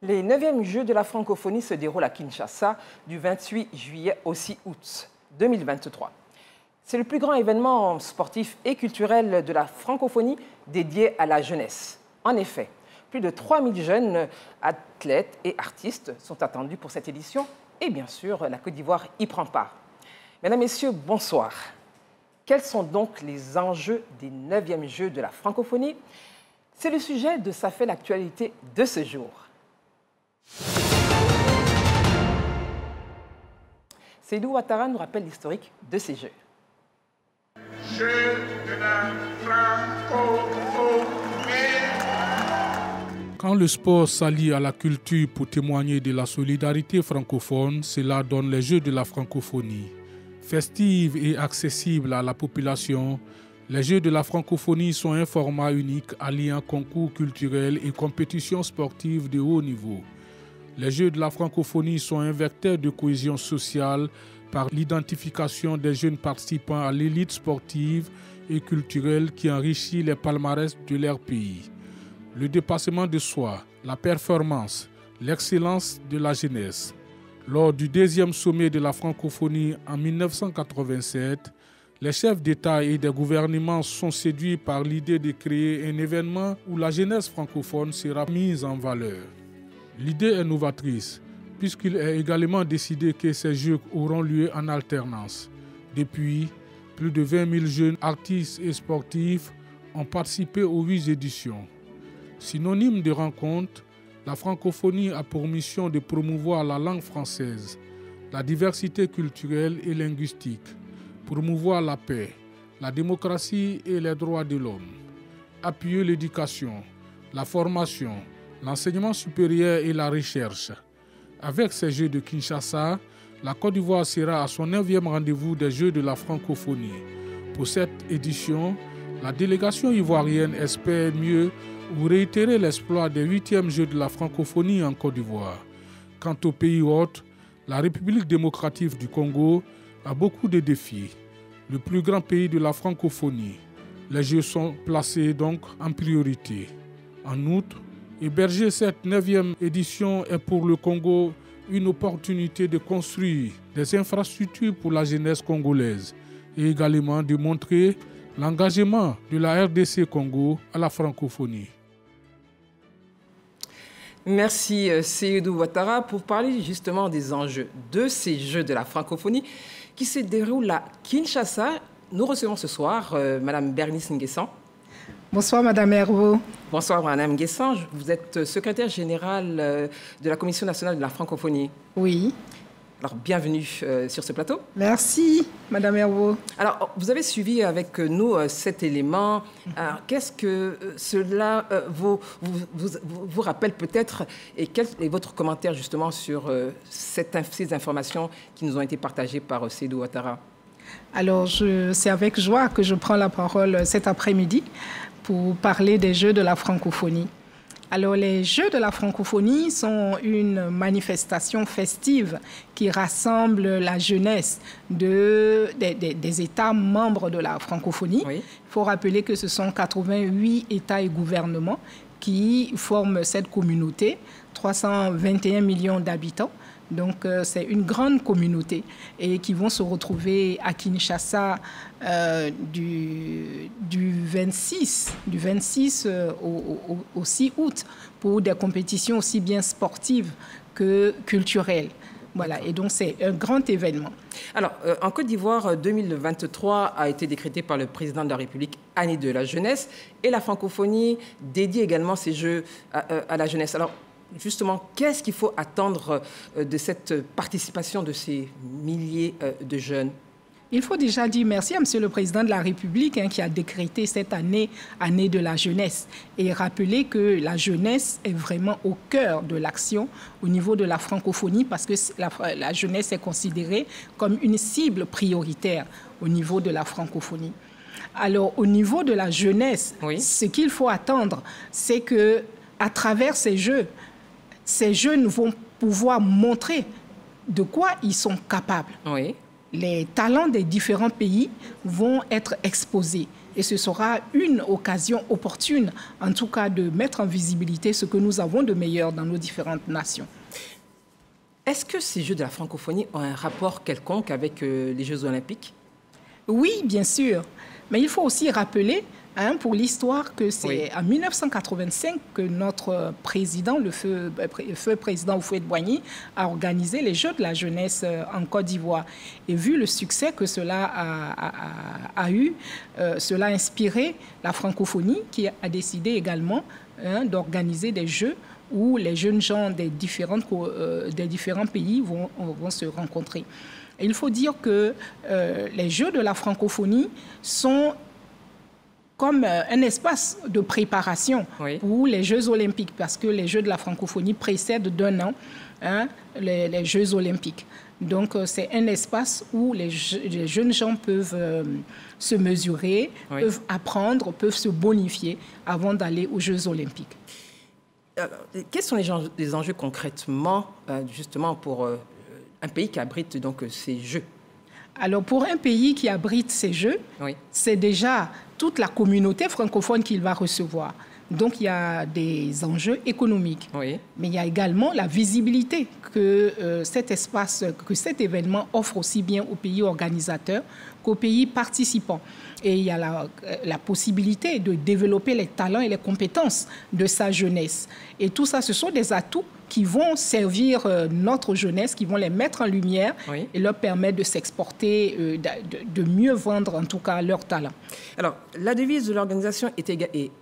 Les 9e Jeux de la francophonie se déroulent à Kinshasa du 28 juillet au 6 août 2023. C'est le plus grand événement sportif et culturel de la francophonie dédié à la jeunesse. En effet, plus de 3000 jeunes athlètes et artistes sont attendus pour cette édition et bien sûr, la Côte d'Ivoire y prend part. Mesdames, Messieurs, bonsoir. Quels sont donc les enjeux des 9e Jeux de la francophonie? C'est le sujet de Ça fait l'actualité de ce jour. Seydou Ouattara nous rappelle l'historique de ces Jeux. Jeux de la francophonie. Quand le sport s'allie à la culture pour témoigner de la solidarité francophone, cela donne les Jeux de la francophonie. Festives et accessibles à la population, les Jeux de la francophonie sont un format unique alliant concours culturels et compétitions sportives de haut niveau. Les Jeux de la francophonie sont un vecteur de cohésion sociale par l'identification des jeunes participants à l'élite sportive et culturelle qui enrichit les palmarès de leur pays. Le dépassement de soi, la performance, l'excellence de la jeunesse. Lors du 2e sommet de la francophonie en 1987, les chefs d'État et des gouvernements sont séduits par l'idée de créer un événement où la jeunesse francophone sera mise en valeur. L'idée est novatrice, puisqu'il est également décidé que ces Jeux auront lieu en alternance. Depuis, plus de 20 000 jeunes artistes et sportifs ont participé aux 8 éditions. Synonyme de rencontre, la francophonie a pour mission de promouvoir la langue française, la diversité culturelle et linguistique, promouvoir la paix, la démocratie et les droits de l'homme, appuyer l'éducation, la formation, l'enseignement supérieur et la recherche. Avec ces Jeux de Kinshasa, la Côte d'Ivoire sera à son 9e rendez-vous des Jeux de la francophonie. Pour cette édition, la délégation ivoirienne espère mieux ou réitérer l'exploit des 8e Jeux de la francophonie en Côte d'Ivoire. Quant au pays hôte, la République démocratique du Congo a beaucoup de défis. Le plus grand pays de la francophonie. Les Jeux sont placés donc en priorité. En outre, héberger cette 9e édition est pour le Congo une opportunité de construire des infrastructures pour la jeunesse congolaise et également de montrer l'engagement de la RDC Congo à la francophonie. Merci Seydou Ouattara pour parler justement des enjeux de ces Jeux de la francophonie qui se déroulent à Kinshasa. Nous recevons ce soir Madame Bernice Nguessan. Bonsoir Madame Herbeau. Bonsoir Madame Nguessan, vous êtes secrétaire générale de la Commission nationale de la francophonie. Oui. Alors bienvenue sur ce plateau. Merci Madame Herbeau. Alors vous avez suivi avec nous cet élément. Qu'est-ce que cela vous rappelle peut-être et quel est votre commentaire justement sur ces informations qui nous ont été partagées par Seydou Ouattara? Alors c'est avec joie que je prends la parole cet après-midi pour parler des Jeux de la francophonie. Alors, les Jeux de la francophonie sont une manifestation festive qui rassemble la jeunesse des États membres de la francophonie. Oui. Il faut rappeler que ce sont 88 États et gouvernements qui forment cette communauté, 321 millions d'habitants. Donc, c'est une grande communauté et qui vont se retrouver à Kinshasa du 26 au 6 août pour des compétitions aussi bien sportives que culturelles. Voilà, et donc c'est un grand événement. Alors, en Côte d'Ivoire, 2023 a été décrété par le président de la République année de la jeunesse et la francophonie dédie également ces Jeux à la jeunesse. Alors, justement, qu'est-ce qu'il faut attendre de cette participation de ces milliers de jeunes? Il faut déjà dire merci à Monsieur le Président de la République qui a décrété cette année de la jeunesse et rappeler que la jeunesse est vraiment au cœur de l'action au niveau de la francophonie parce que la jeunesse est considérée comme une cible prioritaire au niveau de la francophonie. Alors, au niveau de la jeunesse, oui, ce qu'il faut attendre, c'est que à travers ces jeunes vont pouvoir montrer de quoi ils sont capables. Oui. les talents des différents pays vont être exposés. Et ce sera une occasion opportune, en tout cas, de mettre en visibilité ce que nous avons de meilleur dans nos différentes nations. Est-ce que ces Jeux de la francophonie ont un rapport quelconque avec les Jeux olympiques? Oui, bien sûr. Mais il faut aussi rappeler, pour l'histoire, que c'est en 1985 que notre président, le feu président Houphouët-Boigny, a organisé les Jeux de la jeunesse en Côte d'Ivoire. Et vu le succès que cela a eu, cela a inspiré la francophonie qui a décidé également d'organiser des Jeux où les jeunes gens des différents pays vont se rencontrer. Et il faut dire que les Jeux de la francophonie sont comme un espace de préparation pour les Jeux olympiques, parce que les Jeux de la francophonie précèdent d'un an les Jeux olympiques. Donc, c'est un espace où les jeunes gens peuvent se mesurer, peuvent apprendre, peuvent se bonifier avant d'aller aux Jeux olympiques. Alors, quels sont les enjeux concrètement, justement, pour un pays qui abrite donc ces Jeux? Alors, pour un pays qui abrite ces Jeux, c'est déjà toute la communauté francophone qu'il va recevoir. Donc, il y a des enjeux économiques. Mais il y a également la visibilité que cet espace, que cet événement offre aussi bien aux pays organisateurs qu'aux pays participants. Et il y a la possibilité de développer les talents et les compétences de sa jeunesse. Et tout ça, ce sont des atouts qui vont servir notre jeunesse, qui vont les mettre en lumière et leur permettre de s'exporter, de mieux vendre en tout cas leurs talents. Alors, la devise de l'organisation est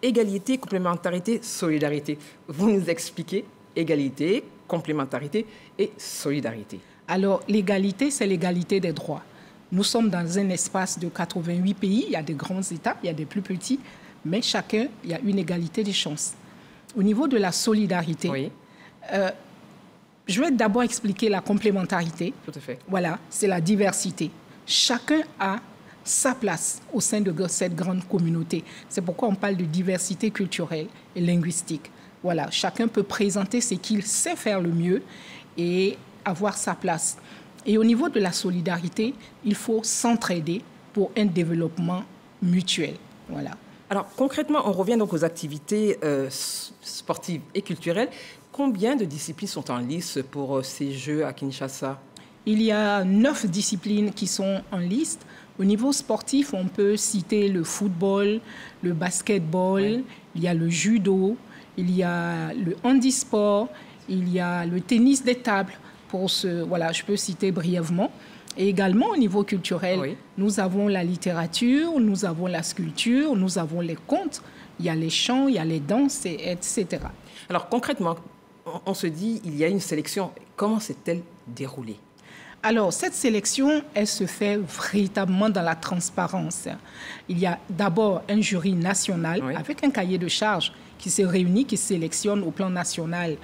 égalité, complémentarité, solidarité. Vous nous expliquez égalité, complémentarité et solidarité. Alors, l'égalité, c'est l'égalité des droits. Nous sommes dans un espace de 88 pays. Il y a des grands États, il y a des plus petits, mais chacun, il y a une égalité des chances. Au niveau de la solidarité, je vais d'abord expliquer la complémentarité. Tout à fait. Voilà, c'est la diversité. Chacun a sa place au sein de cette grande communauté. C'est pourquoi on parle de diversité culturelle et linguistique. Voilà, chacun peut présenter ce qu'il sait faire le mieux et avoir sa place. Et au niveau de la solidarité, il faut s'entraider pour un développement mutuel. Voilà. Alors, concrètement, on revient donc aux activités sportives et culturelles. Combien de disciplines sont en lice pour ces Jeux à Kinshasa? Il y a 9 disciplines qui sont en liste. Au niveau sportif, on peut citer le football, le basketball, il y a le judo, il y a le handisport, il y a le tennis des tables. Voilà, je peux citer brièvement. Et également au niveau culturel, nous avons la littérature, nous avons la sculpture, nous avons les contes, il y a les chants, il y a les danses, etc. Alors concrètement, on se dit, il y a une sélection. Comment s'est-elle déroulée? Alors, cette sélection, elle se fait véritablement dans la transparence. Il y a d'abord un jury national avec un cahier de charges qui se réunit, qui sélectionne au plan national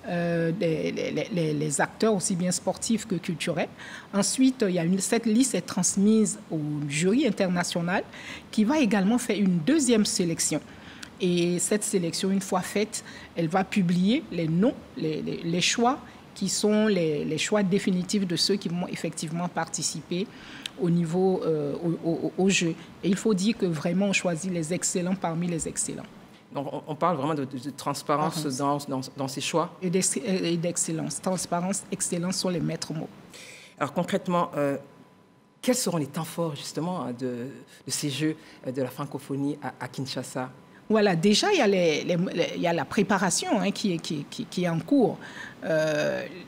les acteurs aussi bien sportifs que culturels. Ensuite, cette liste est transmise au jury international qui va également faire une deuxième sélection. Et cette sélection, une fois faite, elle va publier les noms, les choix qui sont les choix définitifs de ceux qui vont effectivement participer au niveau au jeu. Et il faut dire que vraiment on choisit les excellents parmi les excellents. Donc on parle vraiment de transparence dans ces choix. Et d'excellence. Transparence, excellence sont les maîtres mots. Alors concrètement, quels seront les temps forts justement de ces Jeux de la francophonie à Kinshasa? Voilà, déjà, il y a la préparation qui est en cours.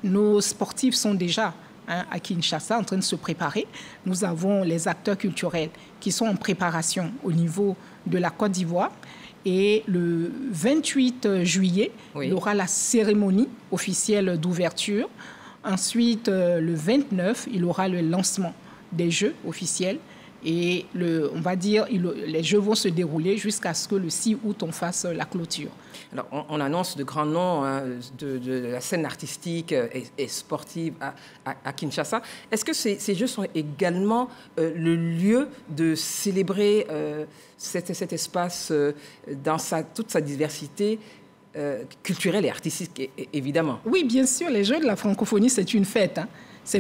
Nos sportifs sont déjà à Kinshasa en train de se préparer. Nous avons les acteurs culturels qui sont en préparation au niveau de la Côte d'Ivoire. Et le 28 juillet, il y aura la cérémonie officielle d'ouverture. Ensuite, le 29, il y aura le lancement des Jeux officiels. Et on va dire, les Jeux vont se dérouler jusqu'à ce que le 6 août, on fasse la clôture. Alors, on annonce de grands noms de la scène artistique et sportive à Kinshasa. Est-ce que ces Jeux sont également le lieu de célébrer cet espace dans toute sa diversité culturelle et artistique, évidemment. Oui, bien sûr, les Jeux de la francophonie, c'est une fête. Hein. C'est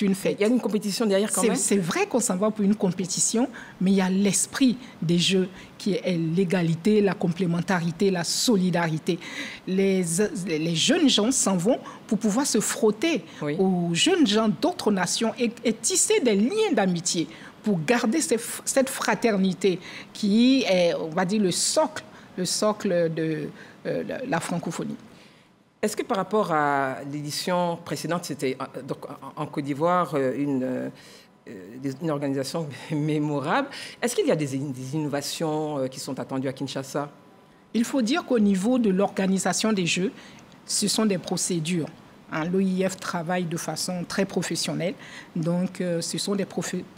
une fête. Il y a une compétition derrière quand même. C'est vrai qu'on s'en va pour une compétition, mais il y a l'esprit des Jeux qui est l'égalité, la complémentarité, la solidarité. Les jeunes gens s'en vont pour pouvoir se frotter aux jeunes gens d'autres nations et tisser des liens d'amitié pour garder cette fraternité qui est, on va dire, le socle de la francophonie. Est-ce que par rapport à l'édition précédente, c'était donc en Côte d'Ivoire une organisation mémorable, est-ce qu'il y a des innovations qui sont attendues à Kinshasa? Il faut dire qu'au niveau de l'organisation des Jeux, ce sont des procédures. Hein, l'OIF travaille de façon très professionnelle, donc ce sont des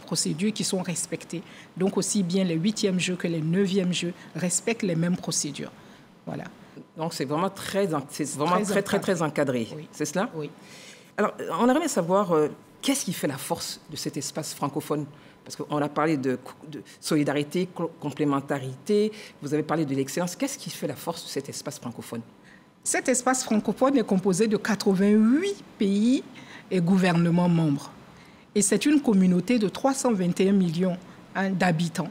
procédures qui sont respectées. Donc aussi bien les 8e Jeux que les 9e Jeux respectent les mêmes procédures. Voilà. Donc c'est vraiment très encadré, oui. C'est cela? Oui. Alors, on aimerait savoir qu'est-ce qui fait la force de cet espace francophone? Parce qu'on a parlé de solidarité, complémentarité, vous avez parlé de l'excellence. Qu'est-ce qui fait la force de cet espace francophone? Cet espace francophone est composé de 88 pays et gouvernements membres. Et c'est une communauté de 321 millions d'habitants.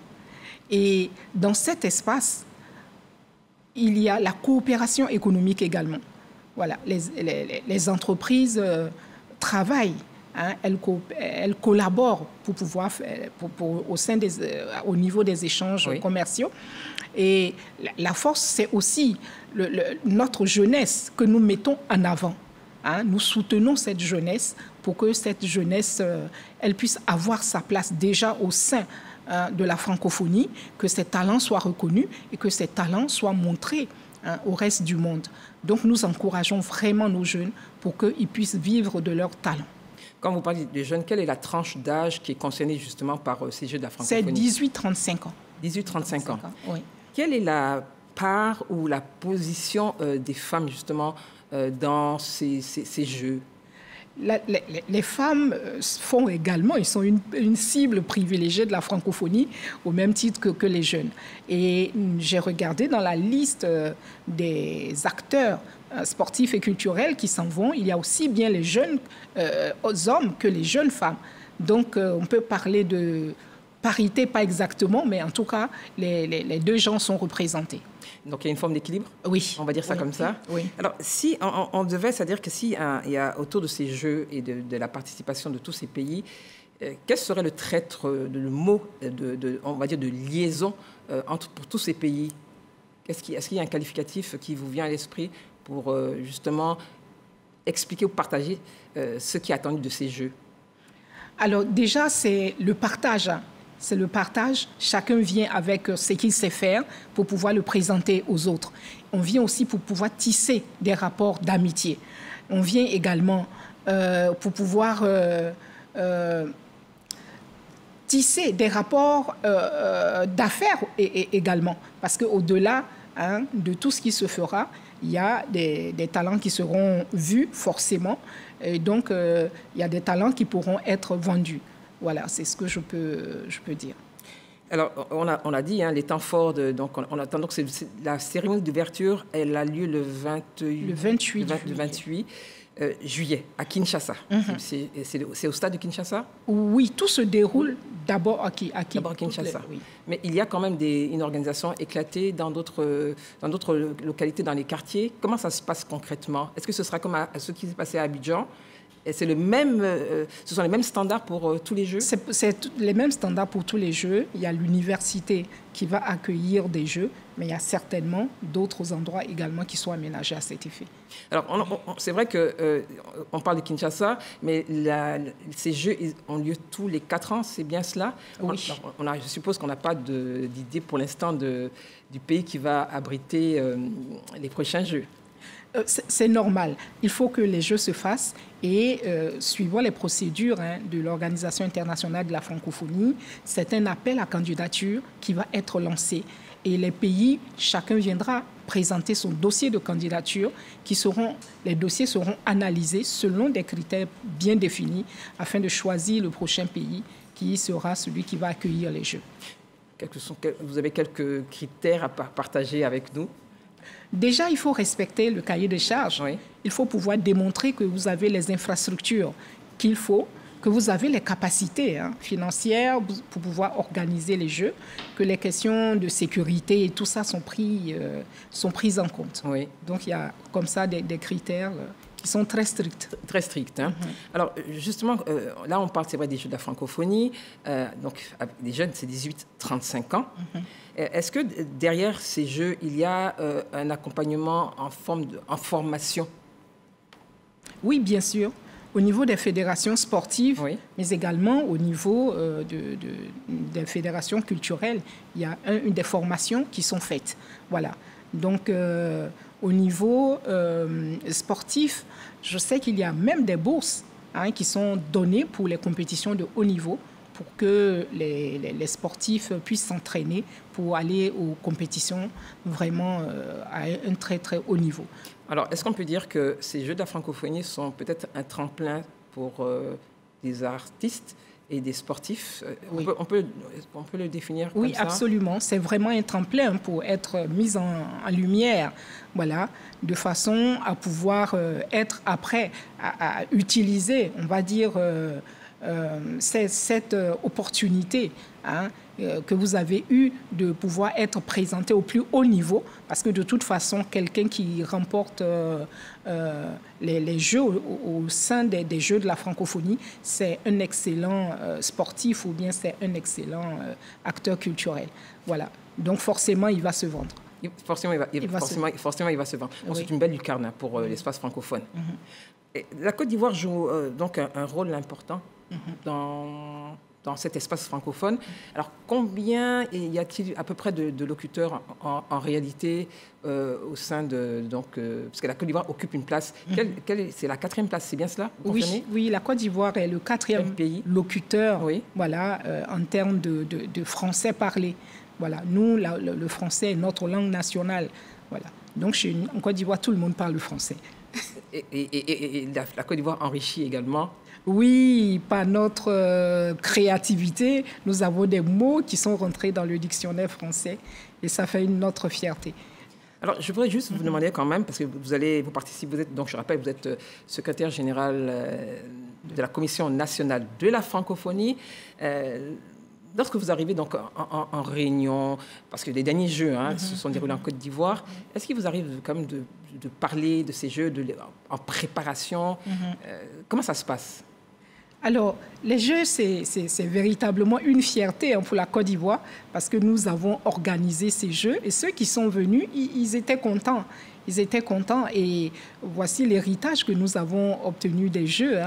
Et dans cet espace, il y a la coopération économique également. Voilà, les entreprises travaillent, hein, elles collaborent pour pouvoir au niveau des échanges commerciaux. Et la force, c'est aussi notre jeunesse que nous mettons en avant. Hein. Nous soutenons cette jeunesse pour que cette jeunesse, elle puisse avoir sa place déjà au sein de la francophonie, que ses talents soient reconnus et que ses talents soient montrés au reste du monde. Donc nous encourageons vraiment nos jeunes pour qu'ils puissent vivre de leurs talents. Quand vous parlez des jeunes, quelle est la tranche d'âge qui est concernée justement par ces Jeux de la francophonie? C'est 18-35 ans. 18-35 ans. Oui. Quelle est la part ou la position des femmes justement dans ces Jeux? Les femmes font également, ils sont une cible privilégiée de la francophonie au même titre que les jeunes. Et j'ai regardé dans la liste des acteurs sportifs et culturels qui s'en vont, il y a aussi bien les jeunes hommes que les jeunes femmes. Donc on peut parler de parité, pas exactement, mais en tout cas, les deux genres sont représentés. Donc il y a une forme d'équilibre? Oui. On va dire ça comme ça? Oui. Alors, si on devait, c'est-à-dire que s'il y a autour de ces Jeux et de la participation de tous ces pays, quel serait le mot, on va dire, de liaison pour tous ces pays? Est-ce qu'il y a un qualificatif qui vous vient à l'esprit pour justement expliquer ou partager ce qui est attendu de ces Jeux? Alors déjà, c'est le partage. C'est le partage. Chacun vient avec ce qu'il sait faire pour pouvoir le présenter aux autres. On vient aussi pour pouvoir tisser des rapports d'amitié. On vient également pour pouvoir tisser des rapports d'affaires également. Parce qu'au-delà de tout ce qui se fera, il y a des talents qui seront vus forcément. Et donc, il y a des talents qui pourront être vendus. Voilà, c'est ce que je peux dire. Alors, on a dit, les temps forts, donc on attend donc la cérémonie d'ouverture, elle a lieu le 28 juillet à Kinshasa. C'est au stade de Kinshasa? Oui, tout se déroule d'abord à Kinshasa. Oui. Mais il y a quand même une organisation éclatée dans d'autres localités, dans les quartiers. Comment ça se passe concrètement? Est-ce que ce sera comme à ce qui s'est passé à Abidjan? Et ce sont les mêmes standards pour tous les Jeux? C'est les mêmes standards pour tous les Jeux. Il y a l'université qui va accueillir des Jeux, mais il y a certainement d'autres endroits également qui sont aménagés à cet effet. Alors, c'est vrai qu'on parle de Kinshasa, mais ces Jeux ont lieu tous les 4 ans, c'est bien cela? Oui. Je suppose qu'on n'a pas d'idée pour l'instant du pays qui va abriter les prochains Jeux. C'est normal. Il faut que les Jeux se fassent et suivant les procédures de l'Organisation internationale de la francophonie, c'est un appel à candidature qui va être lancé. Et les pays, chacun viendra présenter son dossier de candidature. Les dossiers seront analysés selon des critères bien définis afin de choisir le prochain pays qui sera celui qui va accueillir les Jeux. Vous avez quelques critères à partager avec nous? Déjà, il faut respecter le cahier de charges. Oui. Il faut pouvoir démontrer que vous avez les infrastructures qu'il faut, que vous avez les capacités financières pour pouvoir organiser les Jeux, que les questions de sécurité et tout ça sont prises en compte. Oui. Donc, il y a comme ça des critères qui sont très stricts. Très stricts. Hein. Alors, justement, là, on parle, c'est vrai, des Jeux de la francophonie. Donc, les jeunes, c'est 18-35 ans. Est-ce que derrière ces Jeux, il y a un accompagnement en formation? Oui, bien sûr. Au niveau des fédérations sportives, oui, mais également au niveau des fédérations culturelles, il y a des formations qui sont faites. Voilà. Donc, au niveau sportif, je sais qu'il y a même des bourses qui sont données pour les compétitions de haut niveau, pour que les sportifs puissent s'entraîner pour aller aux compétitions vraiment à un très, très haut niveau. Alors, est-ce qu'on peut dire que ces Jeux de la francophonie sont peut-être un tremplin pour des artistes et des sportifs? Oui. On peut le définir comme ça? Oui, absolument. C'est vraiment un tremplin pour être mis en lumière, voilà, de façon à pouvoir être après, à utiliser, on va dire, cette opportunité que vous avez eue de pouvoir être présenté au plus haut niveau, parce que de toute façon, quelqu'un qui remporte les Jeux au sein des Jeux de la francophonie, c'est un excellent sportif ou bien c'est un excellent acteur culturel. Voilà. Donc forcément, il va se vendre. Forcément, il va se vendre. Oui. C'est une belle lucarne pour l'espace francophone. Et la Côte d'Ivoire joue donc un rôle important dans cet espace francophone. Alors, combien y a-t-il à peu près de locuteurs en réalité au sein de... parce que la Côte d'Ivoire occupe une place. C'est la 4e place, c'est bien cela? Oui, la Côte d'Ivoire est le 4e pays locuteur voilà, en termes de français parlé. Voilà. Nous, le français est notre langue nationale. Voilà. Donc, en Côte d'Ivoire, tout le monde parle le français. Et la Côte d'Ivoire enrichit également. Oui, par notre créativité, nous avons des mots qui sont rentrés dans le dictionnaire français et ça fait notre fierté. Alors, je voudrais juste vous demander quand même, parce que vous participez, donc je rappelle, vous êtes secrétaire général de la Commission nationale de la francophonie. Lorsque vous arrivez donc en réunion, parce que les derniers Jeux se sont déroulés en Côte d'Ivoire, est-ce qu'il vous arrive quand même de parler de ces Jeux en préparation? Comment ça se passe? Alors, les Jeux, c'est véritablement une fierté pour la Côte d'Ivoire parce que nous avons organisé ces Jeux et ceux qui sont venus, ils étaient contents. Ils étaient contents et voici l'héritage que nous avons obtenu des Jeux.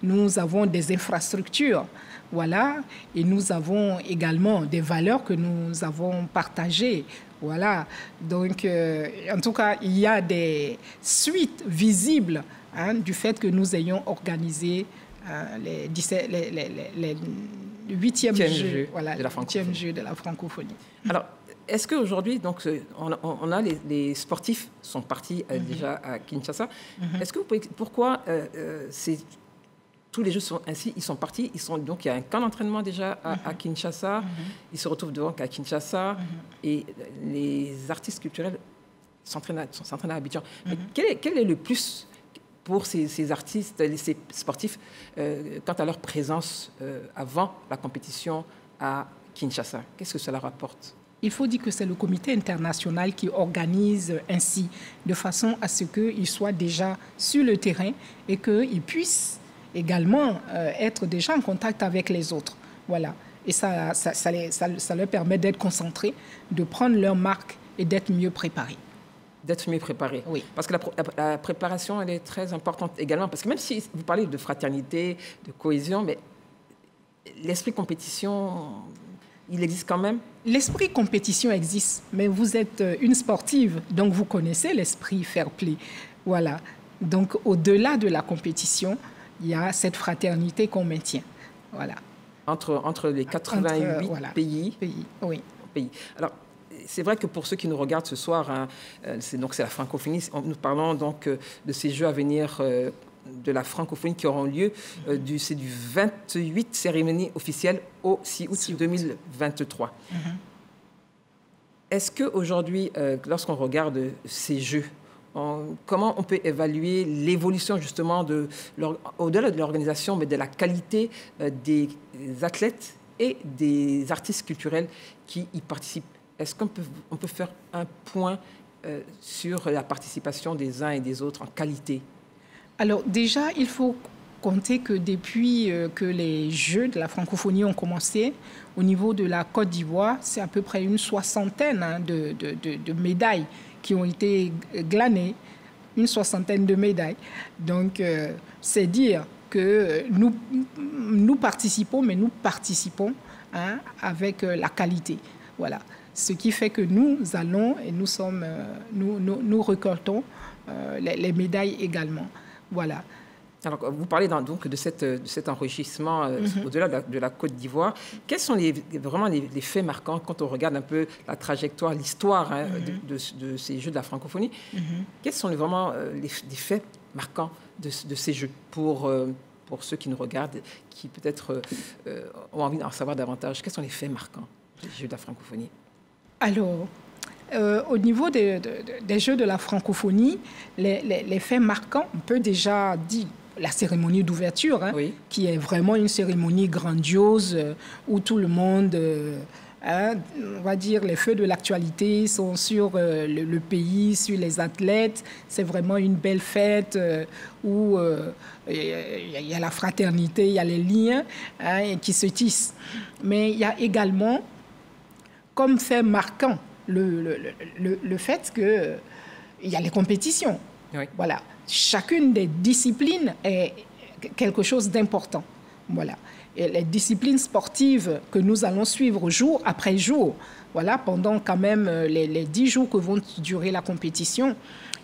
Nous avons des infrastructures, voilà, et nous avons également des valeurs que nous avons partagées. Voilà, donc en tout cas, il y a des suites visibles du fait que nous ayons organisé les 8e Jeux, voilà, de la francophonie. Alors, est-ce qu'aujourd'hui, donc, on a les sportifs sont partis déjà à Kinshasa. Est-ce que vous pouvez, pourquoi tous les Jeux sont ainsi, ils sont partis, donc il y a un camp d'entraînement déjà à Kinshasa, ils se retrouvent donc à Kinshasa et les artistes culturels s'entraînent à Abidjan. Mais quel est le plus pour ces artistes, ces sportifs, quant à leur présence avant la compétition à Kinshasa? Qu'est-ce que cela rapporte? Il faut dire que c'est le comité international qui organise ainsi, de façon à ce qu'ils soient déjà sur le terrain et qu'ils puissent également être déjà en contact avec les autres. Voilà. Et ça leur permet d'être concentrés, de prendre leur marque et d'être mieux préparés. D'être mieux préparé. Oui. Parce que la préparation, elle est très importante également. Parce que même si vous parlez de fraternité, de cohésion, mais l'esprit compétition, il existe quand même? L'esprit compétition existe, mais vous êtes une sportive, donc vous connaissez l'esprit fair play. Voilà. Donc, au-delà de la compétition, il y a cette fraternité qu'on maintient. Voilà. Entre les 88 pays. Oui. Alors, c'est vrai que pour ceux qui nous regardent ce soir, c'est la francophonie. Nous parlons donc de ces Jeux à venir de la francophonie qui auront lieu c'est du 28 cérémonie officielle au 6 août 2023. Est-ce qu'aujourd'hui, lorsqu'on regarde ces Jeux, comment on peut évaluer l'évolution justement au-delà de l'organisation, mais de la qualité des athlètes et des artistes culturels qui y participent? Est-ce qu'on peut faire un point sur la participation des uns et des autres en qualité? Alors déjà, il faut compter que depuis que les Jeux de la francophonie ont commencé, au niveau de la Côte d'Ivoire, c'est à peu près une soixantaine de médailles qui ont été glanées, une soixantaine de médailles. Donc, c'est dire que nous participons, mais nous participons avec la qualité. Voilà. Ce qui fait que nous allons et nous récoltons les médailles également. Voilà. Alors, vous parlez donc de cet enrichissement au-delà de la Côte d'Ivoire. Quels sont vraiment les faits marquants quand on regarde un peu la trajectoire, l'histoire de ces Jeux de la francophonie? Quels sont vraiment les faits marquants de ces Jeux pour ceux qui nous regardent, qui peut-être ont envie d'en savoir davantage? Quels sont les faits marquants des Jeux de la francophonie? Alors, au niveau des Jeux de la francophonie, les faits marquants, on peut déjà dire la cérémonie d'ouverture, oui, qui est vraiment une cérémonie grandiose où tout le monde, on va dire, les feux de l'actualité sont sur le pays, sur les athlètes. C'est vraiment une belle fête où il y a la fraternité, il y a les liens qui se tissent. Mais il y a également, comme fait marquant, le fait qu'il y a les compétitions. Oui. Voilà. Chacune des disciplines est quelque chose d'important. Voilà. Et les disciplines sportives que nous allons suivre jour après jour, voilà, pendant quand même les 10 jours que vont durer la compétition.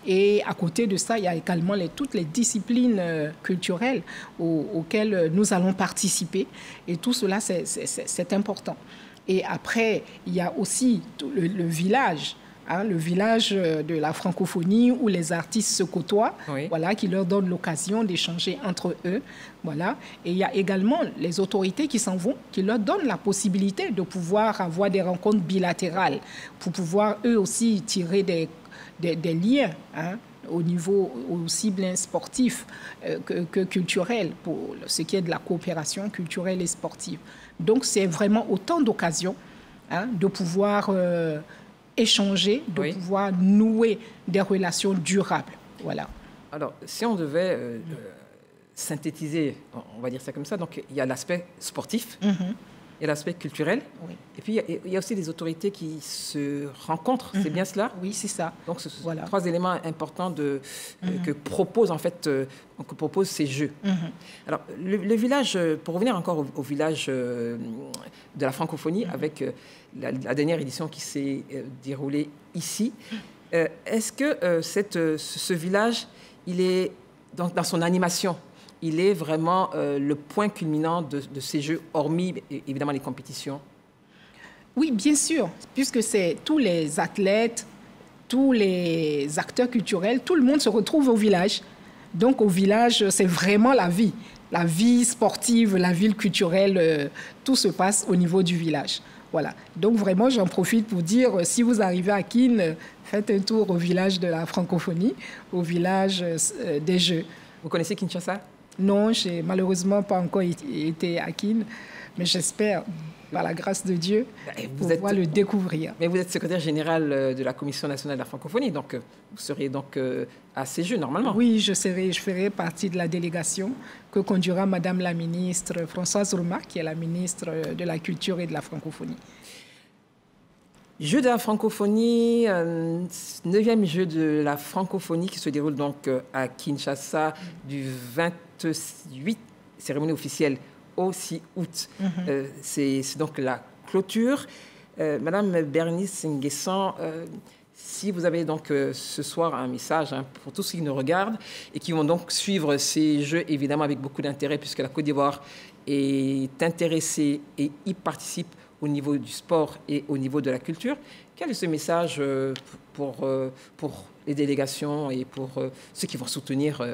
Et à côté de ça, il y a également toutes les disciplines culturelles auxquelles nous allons participer. Et tout cela, c'est important. Et après, il y a aussi le village. Le village de la francophonie où les artistes se côtoient, oui, voilà, qui leur donne l'occasion d'échanger entre eux. Voilà. Et il y a également les autorités qui s'en vont, qui leur donnent la possibilité de pouvoir avoir des rencontres bilatérales pour pouvoir eux aussi tirer des liens au niveau aussi bien sportif que culturel pour ce qui est de la coopération culturelle et sportive. Donc c'est vraiment autant d'occasions de pouvoir échanger, de oui, pouvoir nouer des relations durables. Voilà. Alors, si on devait synthétiser, on va dire ça comme ça, donc il y a l'aspect sportif, il y a l'aspect culturel, Oui. et puis il y a aussi des autorités qui se rencontrent, c'est bien cela? Oui, c'est ça. Donc, ce sont Voilà. 3 éléments importants que proposent ces Jeux. Alors, le village, pour revenir encore au village de la francophonie, avec la dernière édition qui s'est déroulée ici, est-ce que ce village, il est dans son animation, il est vraiment le point culminant de ces Jeux, hormis évidemment les compétitions? Oui, bien sûr, puisque c'est tous les athlètes, tous les acteurs culturels, tout le monde se retrouve au village. Donc au village, c'est vraiment la vie sportive, la vie culturelle, tout se passe au niveau du village. Voilà. Donc vraiment, j'en profite pour dire, si vous arrivez à Kin, faites un tour au village de la francophonie, au village des Jeux. Vous connaissez Kinshasa? Non, j'ai malheureusement pas encore été à Kin, mais j'espère, par la grâce de Dieu, pouvoir le découvrir. Mais vous êtes secrétaire général de la Commission nationale de la francophonie, donc vous seriez donc à ces Jeux normalement? Oui, je ferai partie de la délégation que conduira Madame la ministre Françoise Rouma, qui est la ministre de la Culture et de la francophonie. Jeux de la francophonie, 9e jeu de la francophonie qui se déroule donc à Kinshasa du 28, cérémonie officielle, au 6 août. C'est donc la clôture. Madame Bernice Nguessan, si vous avez donc ce soir un message pour tous ceux qui nous regardent et qui vont donc suivre ces Jeux évidemment avec beaucoup d'intérêt puisque la Côte d'Ivoire est intéressée et y participe au niveau du sport et au niveau de la culture. Quel est ce message pour les délégations et pour ceux qui vont soutenir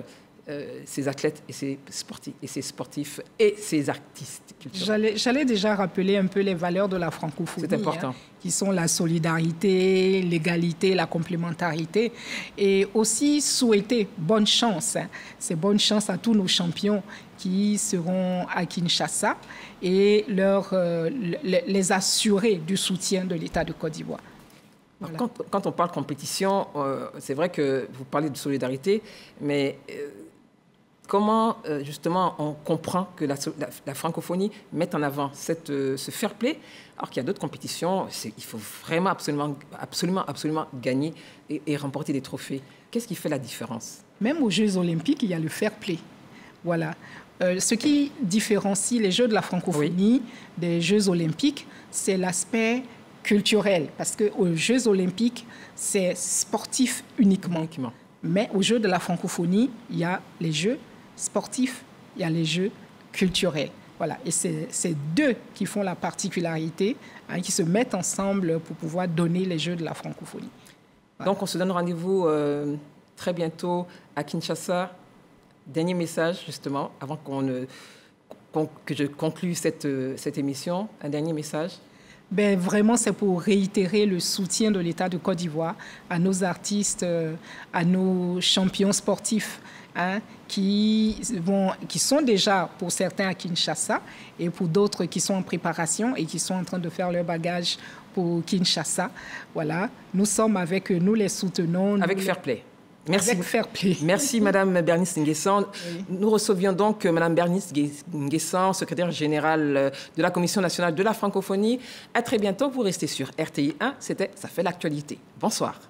ces athlètes et ces sportifs et ces artistes culturels. J'allais déjà rappeler un peu les valeurs de la francophonie. C'est important. Qui sont la solidarité, l'égalité, la complémentarité. Et aussi souhaiter bonne chance. C'est bonne chance à tous nos champions qui seront à Kinshasa et les assurer du soutien de l'État de Côte d'Ivoire. Voilà. Quand on parle compétition, c'est vrai que vous parlez de solidarité, mais comment justement on comprend que la francophonie mette en avant ce fair play, alors qu'il y a d'autres compétitions, il faut vraiment absolument gagner et remporter des trophées. Qu'est-ce qui fait la différence? Même aux Jeux olympiques, il y a le fair play. Voilà. Ce qui différencie les Jeux de la francophonie des Jeux olympiques, c'est l'aspect culturel, parce qu'aux Jeux olympiques, c'est sportif uniquement. Mais aux Jeux de la francophonie, il y a les Jeux sportifs, il y a les Jeux culturels. Voilà. Et c'est deux qui font la particularité, qui se mettent ensemble pour pouvoir donner les Jeux de la francophonie. Voilà. Donc, on se donne rendez-vous très bientôt à Kinshasa. Dernier message, justement, avant que je conclue cette émission. Un dernier message. Ben, vraiment, c'est pour réitérer le soutien de l'État de Côte d'Ivoire à nos artistes, à nos champions sportifs, qui sont déjà, pour certains, à Kinshasa, et pour d'autres qui sont en préparation et qui sont en train de faire leur bagage pour Kinshasa. Voilà. Nous sommes avec eux, nous les soutenons. Avec fair play. Merci. Avec fair play. Merci, Madame Bernice Nguessan. Oui. Nous recevions donc Madame Bernice Nguessan, secrétaire générale de la Commission nationale de la francophonie. À très bientôt. Vous restez sur RTI 1. C'était Ça fait l'actualité. Bonsoir.